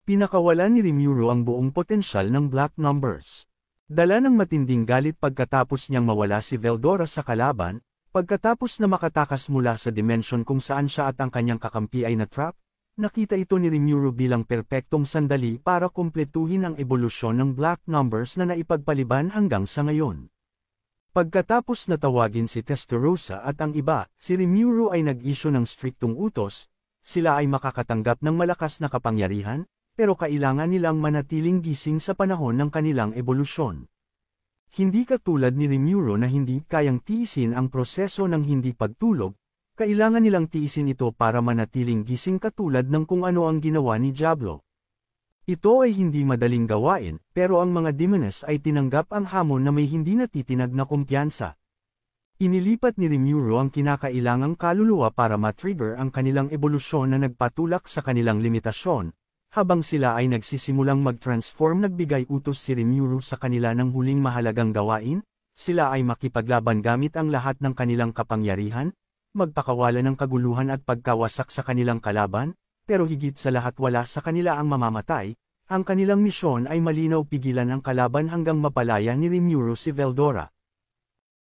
Pinakawalan ni Rimuru ang buong potensyal ng Black Numbers. Dala ng matinding galit pagkatapos niyang mawala si Veldora sa kalaban, pagkatapos na makatakas mula sa dimension kung saan siya at ang kanyang kakampi ay natrap, nakita ito ni Rimuru bilang perpektong sandali para kumpletuhin ang ebolusyon ng Black Numbers na naipagpaliban hanggang sa ngayon. Pagkatapos na tawagin si Testarossa at ang iba, si Rimuru ay nag-issue ng striktong utos, sila ay makakatanggap ng malakas na kapangyarihan, pero kailangan nilang manatiling gising sa panahon ng kanilang ebolusyon. Hindi katulad ni Rimuru na hindi kayang tiisin ang proseso ng hindi pagtulog, kailangan nilang tiisin ito para manatiling gising katulad ng kung ano ang ginawa ni Diablo. Ito ay hindi madaling gawain, pero ang mga Demoness ay tinanggap ang hamon na may hindi natitinag na kumpiyansa. Inilipat ni Rimuru ang kinakailangang kaluluwa para matrigger ang kanilang ebolusyon na nagpatulak sa kanilang limitasyon. Habang sila ay nagsisimulang mag-transform, nagbigay utos si Rimuru sa kanila ng huling mahalagang gawain, sila ay makipaglaban gamit ang lahat ng kanilang kapangyarihan, magpakawala ng kaguluhan at pagkawasak sa kanilang kalaban, pero higit sa lahat wala sa kanila ang mamamatay. Ang kanilang misyon ay malinaw, pigilan ang kalaban hanggang mapalaya ni Rimuru si Veldora.